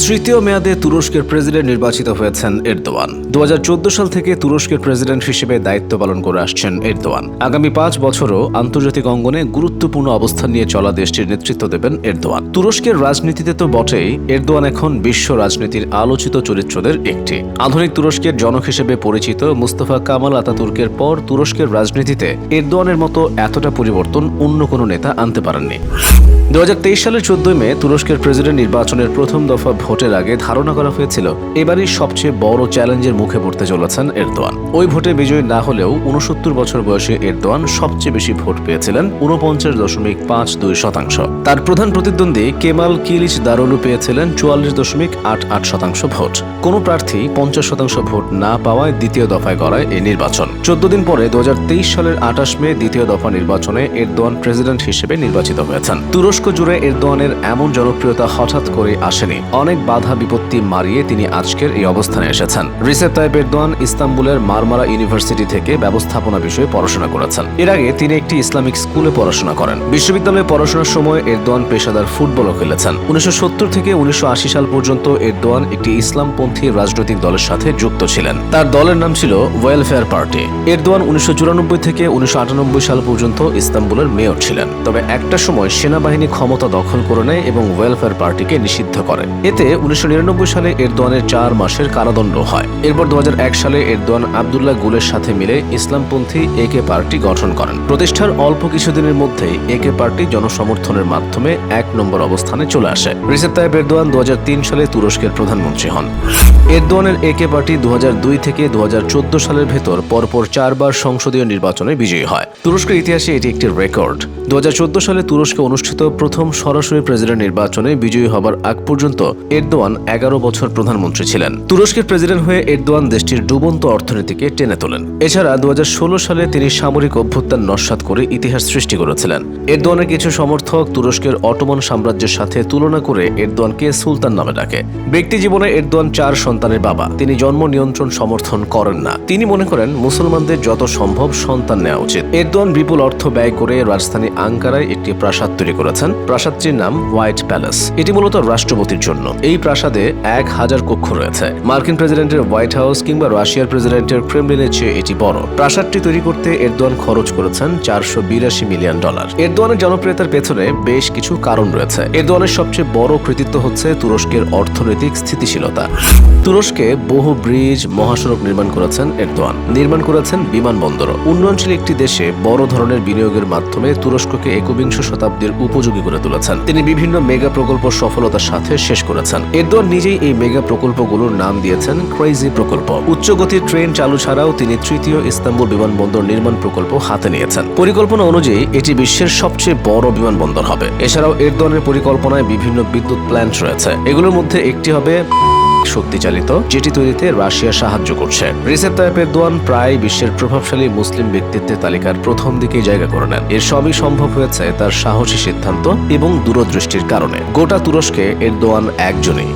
তৃতীয় মেয়াদে তুরস্কের প্রেসিডেন্ট নির্বাচিত হয়েছেন এরদোয়ান। 2014 সাল থেকে তুরস্কের প্রেসিডেন্ট হিসেবে দায়িত্ব পালন করে আসছেন এরদোয়ান। আগামী 5 বছরও আন্তর্জাতিক অঙ্গনে গুরুত্বপূর্ণ অবস্থান নিয়ে চলা দেশটির নেতৃত্ব দেবেন এরদোয়ান। তুরস্কের রাজনীতিতে তো বটেই, এরদোয়ান এখন বিশ্ব রাজনীতির আলোচিত চরিত্রদের একটি। আধুনিক তুরস্কের জনক হিসেবে পরিচিত মুস্তাফা কামাল আতাতুর্কের পর তুরস্কের রাজনীতিতে এরদোয়ানের মতো এতটা পরিবর্তন অন্য কোনো নেতা আনতে পারেননি। 2023 সালের 14 মে তুরস্কের প্রেসিডেন্ট নির্বাচনের প্রথম দফা ভোটের আগে ধারণা করা হয়েছিল এবারই সবচেয়ে বড় চ্যালেঞ্জের মুখে পড়তে চলেছেন এরদোয়ান। ওই ভোটে বিজয়ী না হলেও 69 বছর বয়সে এরদোয়ান সবচেয়ে বেশি ভোট পেয়েছিলেন 49.52%। তার প্রধান প্রতিদ্বন্দ্বী কেমাল কিলিচ দারোলু পেয়েছিলেন 44.88% ভোট। কোনো প্রার্থী 50% ভোট না পাওয়ায় দ্বিতীয় দফায় গড়ায় এই নির্বাচন। 14 দিন পরে 2023 সালের 28 মে দ্বিতীয় দফা নির্বাচনে এরদোয়ান প্রেসিডেন্ট হিসেবে নির্বাচিত হয়েছেন। তুরস্ক জুড়ে এরদোয়ানের এমন জনপ্রিয়তা হঠাৎ করে আসেনি। অনেক বাধা বিপত্তি মারিয়ে তিনি আজকের এই অবস্থানে এসেছেন। রিসেপ তাইপ এরদোয়ান ইস্তাম্বুলের মারমারা ইউনিভার্সিটি থেকে ব্যবস্থাপনা বিষয়ে পড়াশোনা করেছেন। এর আগে তিনি একটি ইসলামিক স্কুলে পড়াশোনা করেন। বিশ্ববিদ্যালয়ে পড়াশোনার সময় এরদোয়ান পেশাদার ফুটবলও খেলেছেন। 1970 থেকে 1980 সাল পর্যন্ত এরদোয়ান একটি ইসলামপন্থী রাজনৈতিক দলের সাথে যুক্ত ছিলেন। তার দলের নাম ছিল ওয়েলফেয়ার পার্টি। এরদোয়ান 1994 থেকে 1998 সাল পর্যন্ত ইস্তাম্বুলের মেয়র ছিলেন। তবে একটা সময় সেনাবাহিনী ক্ষমতা দখল করে নেয় এবং ওয়েলফেয়ার পার্টিকে নিষিদ্ধ করে। এতে 1999 সালে এরদোয়ানের 4 মাসের কারাদণ্ড হয়। এরপর 2001 সালে এরদোয়ান আবদুল্লাহ গুলের সাথে মিলে ইসলামপন্থী একে পার্টি গঠন করেন। প্রতিষ্ঠার অল্প কিছুদিনের মধ্যেই একে পার্টি জনসমর্থনের মাধ্যমে 1 নম্বর অবস্থানে চলে আসে। রিসেপ তাইপ এরদোয়ান 2003 সালে তুরস্কের প্রধানমন্ত্রী হন। এরদোয়ানের একে পার্টি 2002 থেকে 2014 সালের ভেতর পরপর 4 বার সংসদীয় নির্বাচনে বিজয়ী হয়। তুরস্কের ইতিহাসে এটি একটি রেকর্ড। 2014 সালে তুরস্কে অনুষ্ঠিত প্রথম সরাসরি প্রেসিডেন্ট নির্বাচনে বিজয়ী হবার আগ পর্যন্ত এরদোয়ান 11 বছর প্রধানমন্ত্রী ছিলেন। তুরস্কের প্রেসিডেন্ট হয়ে এরদোয়ান দেশটির ডুবন্ত অর্থনীতিকে টেনে তোলেন। এছাড়া 2016 সালে তিনি সামরিক অভ্যুত্থান নস্যাৎ করে ইতিহাস সৃষ্টি করেছিলেন। এরদোয়ানের কিছু সমর্থক তুরস্কের অটোমান সাম্রাজ্যের সাথে তুলনা করে এরদোয়ানকে সুলতান নামে ডাকে। ব্যক্তি জীবনে এরদোয়ান 4 সন্তানের বাবা। তিনি জন্ম নিয়ন্ত্রণ সমর্থন করেন না। তিনি মনে করেন মুসলমানদের যত সম্ভব সন্তান নেওয়া উচিত। এরদোয়ান বিপুল অর্থ ব্যয় করে রাজধানী আঙ্কারায় একটি প্রাসাদ তৈরি করেছেন। প্রাসাদটির নাম হোয়াইট প্যালেস। এটি মূলত রাষ্ট্রপতির জন্য। এই প্রাসাদে 1000 কক্ষ রয়েছে। মার্কিন প্রেসিডেন্টের হোয়াইট হাউস কিংবা রাশিয়ার প্রেসিডেন্টের ক্রেমলিনের চেয়ে এটি বড়। প্রাসাদটি তৈরি করতে এরদোয়ান খরচ করেছেন $482 মিলিয়ন। এরদোয়ানের জনপ্রিয়তার পেছনে বেশ কিছু কারণ রয়েছে। এরদোয়ানের সবচেয়ে বড় কৃতিত্ব হচ্ছে তুরস্কের অর্থনৈতিক স্থিতিশীলতা। তুরস্কে বহু ব্রিজ, মহাসড়ক নির্মাণ করেছেন এরদোয়ান। নির্মাণ করেছেন বিমানবন্দরও। উন্নয়নশীল একটি দেশে বড় ধরনের বিনিয়োগের মাধ্যমে তুরস্ককে 21 শতাব্দীর উপযোগী করে তুলেছেন। তিনি বিভিন্ন মেগা প্রকল্প সফলতার সাথে শেষ করেছেন। এরদোয়ান নিজেই এই মেগা প্রকল্পগুলোর নাম দিয়েছেন ক্রেজি প্রকল্প। উচ্চগতির ট্রেন চালু ছাড়াও তিনি তৃতীয় ইস্তাম্বুল বিমানবন্দর নির্মাণ প্রকল্প হাতে নিয়েছেন। পরিকল্পনা অনুযায়ী এটি বিশ্বের সবচেয়ে বড় বিমানবন্দর হবে। এছাড়াও এরদোয়ানের পরিকল্পনায় বিভিন্ন বিদ্যুৎ প্ল্যান্ট রয়েছে। এগুলোর মধ্যে একটি হবে শক্তিচালিত, যেটি তৈরিতে রাশিয়া সাহায্য করছে। রিসেপ তাইপ এরদোয়ান প্রায় বিশ্বের প্রভাবশালী মুসলিম ব্যক্তিত্বের তালিকার প্রথম দিকেই জায়গা করে নেন। এর সবই সম্ভব হয়েছে তার সাহসী সিদ্ধান্ত এবং দূরদৃষ্টির কারণে। গোটা তুরস্কে এরদোয়ান একজনই।